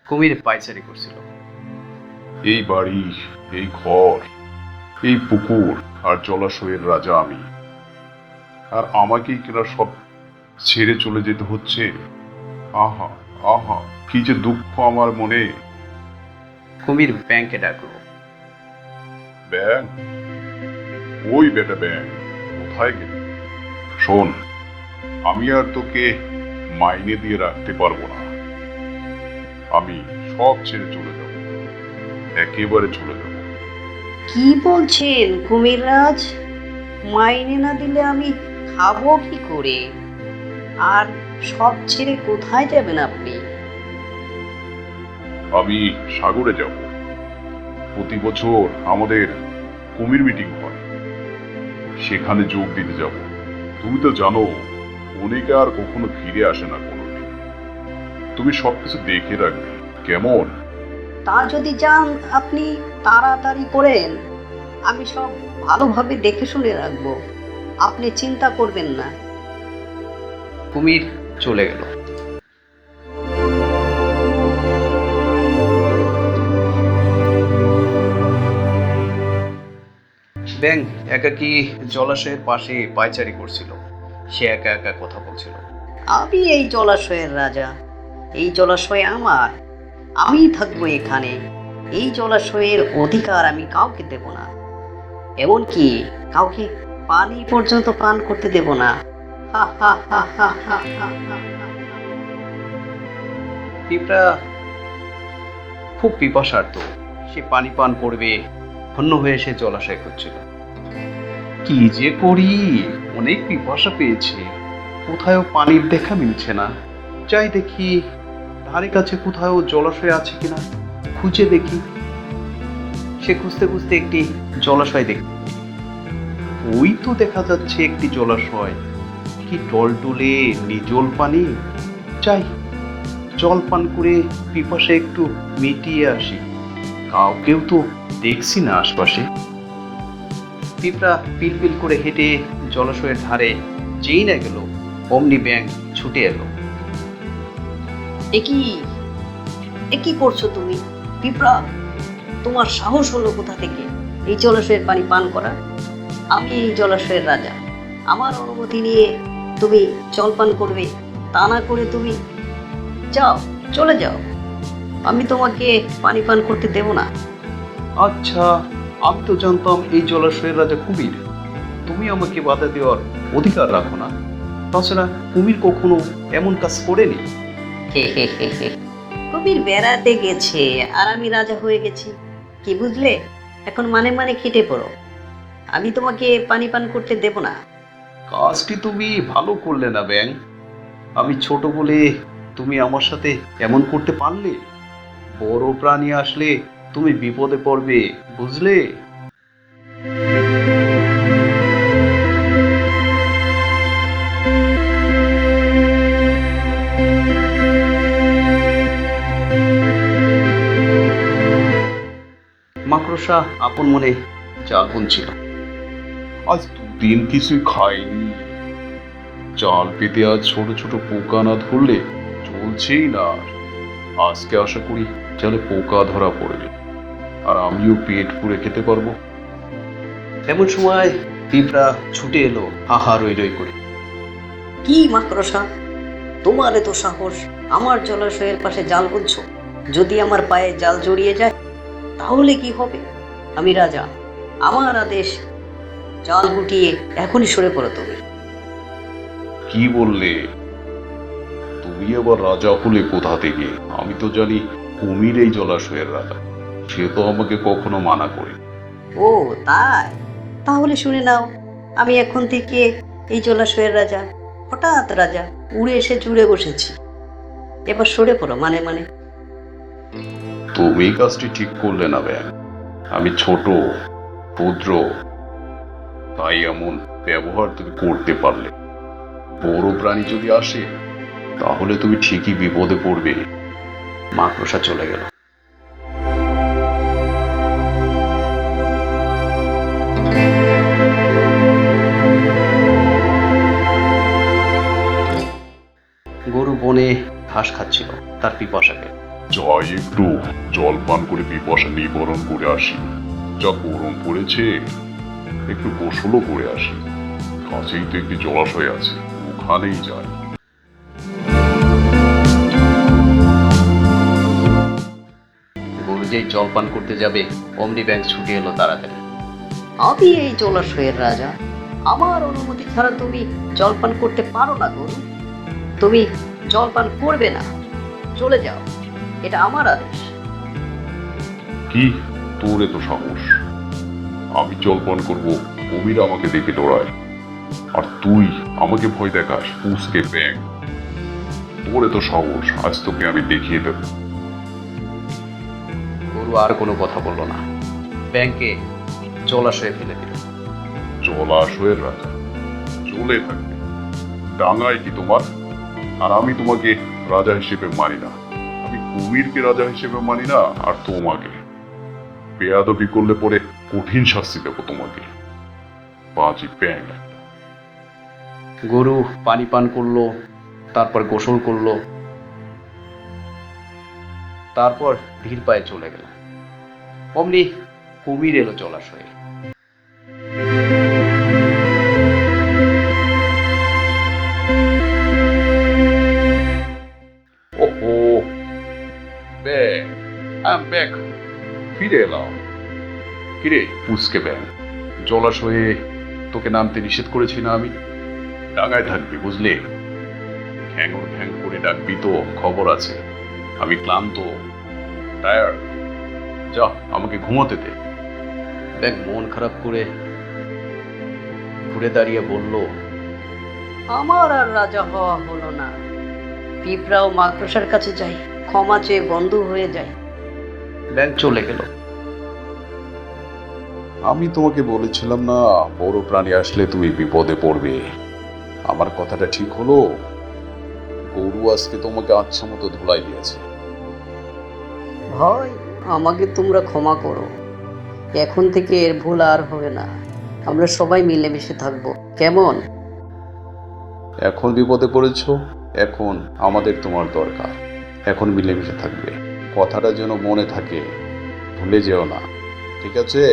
কুমির পায়চারি করছিল। এই বাড়ি, এই ঘর, এই পুকুর আর জলাশয়ের রাজা আমি, আর আমাকেই কিনা সব ছেড়ে চলে যেতে হচ্ছে। আহা আহা, কি যে দুঃখ আমার মনে। কুমির ব্যাংকে ডাকলো। ব্যাং, ওই বেটা ব্যাং, কোথায় গেলি? শোন, আমি আর তোকে মাইনে দিয়ে রাখতে পারবো না। আমি সব ছেড়ে চলে যাব, একেবারে চলে যাব। কি বলছেন কুমিররাজ? মাইনে না দিলে আমি খাবো কি করে? আর সব ছেড়ে কোথায় যাবেন আপনি? আমি সাগরে যাব। প্রতি বছর আমাদের কুমির মিটিং হয়, সেখানে যোগ দিতে যাব। তুমি তো জানো, অনেকে আর কখনো ফিরে আসে না কোনোদিন। তুমি সবকিছু দেখে রাখবে, কেমন? তা যদি যান আপনি তাড়াতাড়ি করেন, আমি সব ভালোভাবে দেখে শুনে রাখবো। আপনি চিন্তা করবেন না। কুমির চলে গেল। ব্যাং একাকী জলাশয়ের পাশে পায়চারি করছিল। সে একা একা কথা বলছিল। আমি এই জলাশয়ের রাজা। এই জলাশয় আমার। আমিই থাকবো এখানে। এই জলাশয়ের অধিকার আমি কাউকে দেব না, এমনকি কাউকে পানি পর্যন্ত পান করতে দেব না। হা হা হা হা হা হা হা। পিঁপড়া খুব পিপাসার্ত। সে পানি পান করবে, হন্য হয়ে সে জলাশয় খুঁজছিল। কি যে করি, অনেক পিপাসা পেয়েছে, কোথাও পানির দেখা মিলছে না। যাই দেখি ধারে কাছে কোথাও জলাশয় আছে কিনা, খুঁজে দেখি। সে খুঁজতে খুঁজতে একটি জলাশয় দেখি। ওই তো দেখা যাচ্ছে একটি জলাশয়, কি টলটলে নির্জল পানি। যাই, জল পান করে পিপাসা একটু মিটিয়ে আসি। কাউকেও তো দেখছি না আশপাশে। পিঁপড়া পিলপিল করে হেঁটে জলাশয়ের ধারে যেই না গেল, অমনি ব্যাঙ ছুটে এলো। এ কি করছো তুমি পিঁপড়া? তোমার সাহস হলো কোথা থেকে এই জলাশয়ের পানি পান করা? আমি এই জলাশয়ের রাজা। আমার অনুমতি নিয়ে তুমি জল পান করবে, তা না করে তুমি যাও, চলে যাও। আমি তোমাকে পানি পান করতে দেব না। আচ্ছা, আমি তো জানতাম এই জলাশয়ের রাজা কুমির। তুমি আমাকে বাধা দেওয়ার অধিকার রাখো না। তাছাড়া কুমির কখনো এমন কাজ করেনি। কবির বেড়াতে গেছে আর আমি রাজা হয়ে গেছি, কি বুঝলে? এখন মানে মানে খেটে পড়ো। আমি তোমাকে পানি পান করতে দেব না। কাজটি তুমি ভালো করলে না ব্যাং। আমি ছোট বলে তুমি আমার সাথে এমন করতে পারলে? বড় প্রাণী আসলে তুমি বিপদে পড়বে, বুঝলে? মাকড়সা আপন মনে জাল বুনছিল। আজ দুদিন কিছুই খাইনি। জাল পেতে আজ ছোট ছোট পোকা না ধরলে চলছেই না। আজকে আশা করি জালে পোকা ধরা পড়বে, আর আমিও পেট পুড়ে খেতে পারবো। এমন সময় পিঁপড়া ছুটে এলো, হাহা রই রই করে। কি মাকড়সা, তোমার এত সাহস আমার জলাশয়ের পাশে জাল বুনছো? যদি আমার পায়ে জাল জড়িয়ে যায় তাহলে কি হবে? আমি রাজা, আমার আদেশ। জাল গুটিয়ে এখনই সরে পড়ো তুমি। কি বললে? তুমি আবার রাজা হলে কোথা থেকে? আমি তো জানি কুমির এই জলাশয়ের রাজা। সে তো আমাকে কখনো মানা করে। ও তাই? তাহলে শুনে নাও, আমি এখন থেকে এই জলাশয়ের রাজা। হঠাৎ রাজা উড়ে এসে জুড়ে বসেছি। এবার সরে পড়ো মানে মানে। তুমি কাজটি ঠিক করলে না ব্যাং। আমি ছোট, ক্ষুদ্র, তাই এমন ব্যবহার তুমি করতে পারলে। বড় প্রাণী যদি আসে তাহলে তুমি ঠিকই বিপদে পড়বে। মাকড়সা চলে গেল। গরু বনে ঘাস খাচ্ছিল তার পিপাসাকে। যাই একটু জল পান করে পিপাসা নিবারণ করে আসি। যা গরম পড়েছে, একটু গোসলও করে আসি। কাছেই তো একটি জলাশয় আছে, ওখানেই যাই। গরু যেই জল পান করতে যাবে অমনি ব্যাংক ছুটে এলো তাড়াতাড়ি। আমি এই জলাশয়ের রাজা, আমার অনুমতি ছাড়া তুমি জলপান করতে পারো না গরু। তুমি জলপান করবে না, চলে যাও, এটা আমার আদেশ। কি তোর এত সাহস? আমি জল পান করবো, কুমির আমাকে দেখে ডরায়, আর তুই আমাকে ভয় দেখাস? পুষকে ব্যাং, তোর এত সাহস, আজ তোকে আমি দেখিয়ে দেব। গরু আর কোনো কথা বললো না, ব্যাংকে জলাশয়ে ফেলে দিল। জলাশয়ের রাজা চলে থাকবে, ডাঙায় কি তোমার? আর আমি তোমাকে রাজা হিসেবে মানি না। আমি কুমিরকে রাজা হিসেবে মানি না, আর তোমাকে বেয়াদবি করলে পরে কঠিন শাস্তি দেবো তোমাকে। বাজি ব্যাং। গরু পানি পান করলো, তারপর গোসল করলো, তারপর ধীর পায়ে চলে গেল। অমনি কুমির এলো জলাশয়ে। ওহো, ব্যাং, আম ব্যাক, ফিরে এলাম। কিরে পুষকে ব্যাং, জলাশয়ে তোকে নামতে নিষেধ করেছি না আমি? ডাঙায় থাকবি বুঝলে? ঘ্যাঙর ঘ্যাং করে ডাকবি তো, খবর আছে। আমি ক্লান্ত, টায়ার্ড। যা, আমাকে ঘুমোতে দে। ব্যাং মন খারাপ করে ঘুরে দাঁড়িয়ে বলল, আমার আর রাজা হওয়া হলো না। পিঁপড়াও মাকড়সার কাছে যাই, ক্ষমা চেয়ে বন্ধু হয়ে যায়। ব্যাং চলে গেল। আমি তোমাকে বলেছিলাম না, বড় প্রাণী আসলে তুমি বিপদে পড়বে। আমার কথাটা ঠিক হলো? গরু আজকে তোমাকে আচ্ছা মতো ধুলাই দিয়েছে। ভয়, আমাকে তোমরা ক্ষমা করো। এখন থেকে এর ভুল আর হবে না। আমরা সবাই মিলেমিশে থাকবো, কেমন? এখন বিপদে পড়েছ, এখন আমাদের তোমার দরকার। এখন মিলেমিশে থাকবে, কথাটা যেন মনে থাকে, ভুলে যেও না, ঠিক আছে?